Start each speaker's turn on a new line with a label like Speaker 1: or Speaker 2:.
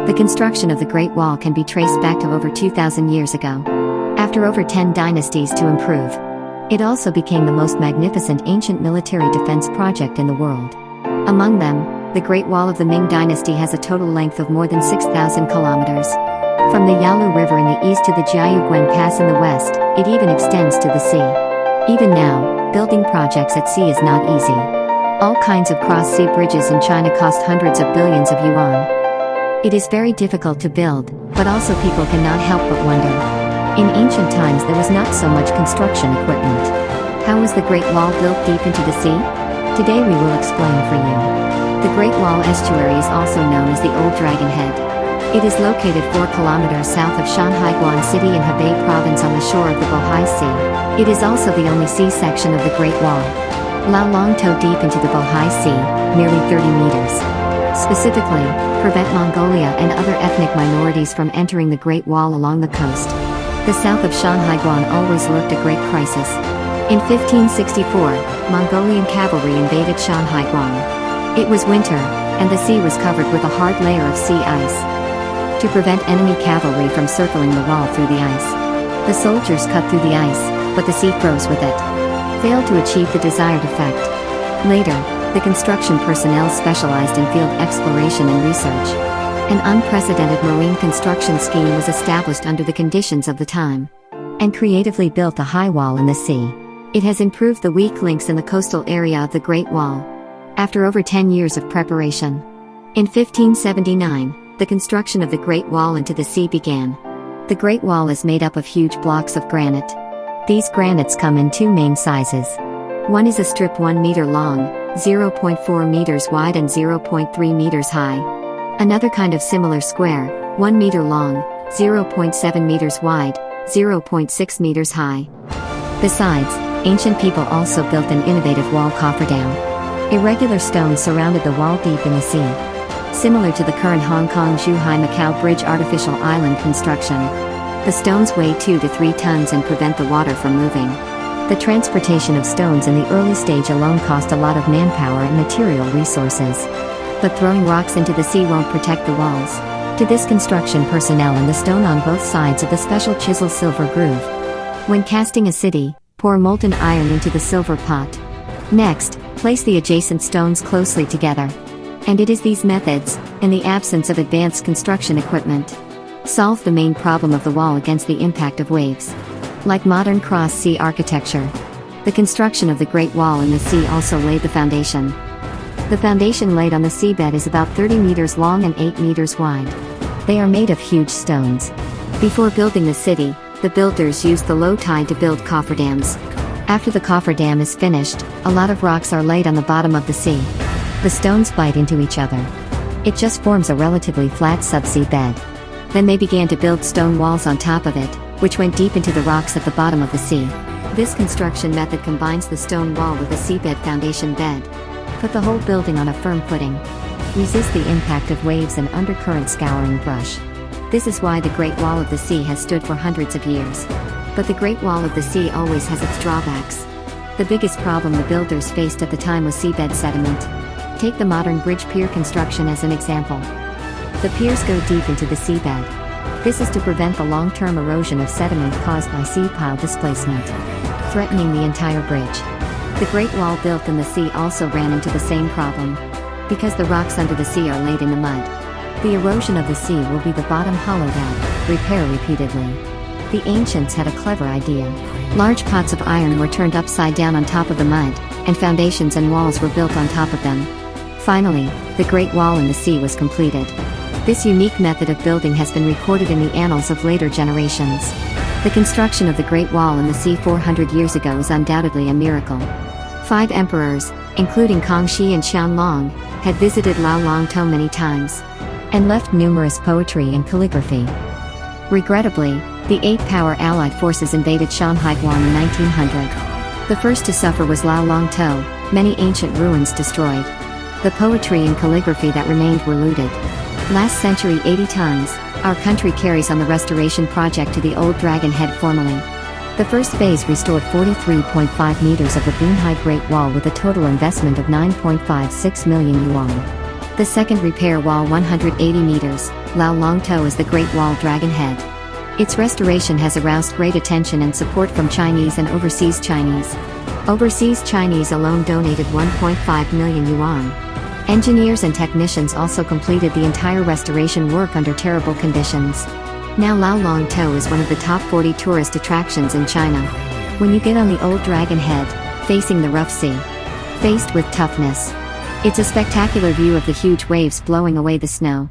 Speaker 1: The construction of the Great Wall can be traced back to over 2,000 years ago. After over 10 dynasties to improve, it also became the most magnificent ancient military defense project in the world. Among them, the Great Wall of the Ming Dynasty has a total length of more than 6,000 kilometers. From the Yalu River in the east to the Jiaoguan Pass in the west, it even extends to the sea. Even now, building projects at sea is not easy. All kinds of cross-sea bridges in China cost hundreds of billions of yuan. It is very difficult to build, but also people cannot help but wonder. In ancient times there was not so much construction equipment. How was the Great Wall built deep into the sea? Today we will explain for you. The Great Wall Estuary is also known as the Old Dragon Head. It is located 4 kilometers south of Shanhaiguan City in Hebei Province on the shore of the Bohai Sea. It is also the only sea section of the Great Wall. Lao Long toe deep into the Bohai Sea, nearly 30 meters. Specifically, prevent Mongolia and other ethnic minorities from entering the Great Wall along the coast. The south of Shanhaiguan always looked a great crisis. In 1564, Mongolian cavalry invaded Shanhaiguan. It was winter, and the sea was covered with a hard layer of sea ice. To prevent enemy cavalry from circling the wall through the ice, the soldiers cut through the ice, but the sea froze with it, failed to achieve the desired effect. Later, the construction personnel specialized in field exploration and research. An unprecedented marine construction scheme was established under the conditions of the time, and creatively built a high wall in the sea. It has improved the weak links in the coastal area of the Great Wall. After over 10 years of preparation, in 1579, the construction of the Great Wall into the sea began. The Great Wall is made up of huge blocks of granite. These granites come in 2 main sizes. One is a strip 1 meter long, 0.4 meters wide and 0.3 meters high. Another kind of similar square, 1 meter long, 0.7 meters wide, 0.6 meters high. Besides, ancient people also built an innovative wall cofferdam. Irregular stones surrounded the wall deep in the sea. Similar to the current Hong Kong-Zhuhai-Macao bridge artificial island construction. The stones weigh 2 to 3 tons and prevent the water from moving. The transportation of stones in the early stage alone cost a lot of manpower and material resources. But throwing rocks into the sea won't protect the walls. To this construction personnel and the stone on both sides of the special chisel silver groove. When casting a city, pour molten iron into the silver pot. Next, place the adjacent stones closely together. And it is these methods, in the absence of advanced construction equipment, solve the main problem of the wall against the impact of waves. Like modern cross-sea architecture, the construction of the Great Wall in the sea also laid the foundation. The foundation laid on the seabed is about 30 meters long and 8 meters wide. They are made of huge stones. Before building the city, the builders used the low tide to build cofferdams. After the cofferdam is finished, a lot of rocks are laid on the bottom of the sea. The stones bite into each other. It just forms a relatively flat subsea bed. Then they began to build stone walls on top of it, which went deep into the rocks at the bottom of the sea. This construction method combines the stone wall with the seabed foundation bed. Put the whole building on a firm footing. Resist the impact of waves and undercurrent scouring brush. This is why the Great Wall of the Sea has stood for hundreds of years. But the Great Wall of the Sea always has its drawbacks. The biggest problem the builders faced at the time was seabed sediment. Take the modern bridge pier construction as an example. The piers go deep into the seabed. This is to prevent the long-term erosion of sediment caused by sea pile displacement, threatening the entire bridge. The Great Wall built in the sea also ran into the same problem. Because the rocks under the sea are laid in the mud, the erosion of the sea will be the bottom hollowed out, repair repeatedly. The ancients had a clever idea. Large pots of iron were turned upside down on top of the mud, and foundations and walls were built on top of them. Finally, the Great Wall in the sea was completed. This unique method of building has been recorded in the annals of later generations. The construction of the Great Wall in the sea 400 years ago is undoubtedly a miracle. 5 emperors, including Kangxi and Qianlong, had visited Lao Long To many times, and left numerous poetry and calligraphy. Regrettably, the 8th-power Allied forces invaded Shanhaiguan in 1900. The first to suffer was Lao Long To, many ancient ruins destroyed. The poetry and calligraphy that remained were looted. Last century 80 times, our country carries on the restoration project to the Old Dragon Head formally. The first phase restored 43.5 meters of the Bunhai Great Wall with a total investment of 9.56 million yuan. The second repair wall 180 meters, Lao Long To is the Great Wall Dragon Head. Its restoration has aroused great attention and support from Chinese and overseas Chinese. Overseas Chinese alone donated 1.5 million yuan. Engineers and technicians also completed the entire restoration work under terrible conditions. Now Lao Long To is one of the top 40 tourist attractions in China. When you get on the old Dragon Head, facing the rough sea, faced with toughness, it's a spectacular view of the huge waves blowing away the snow.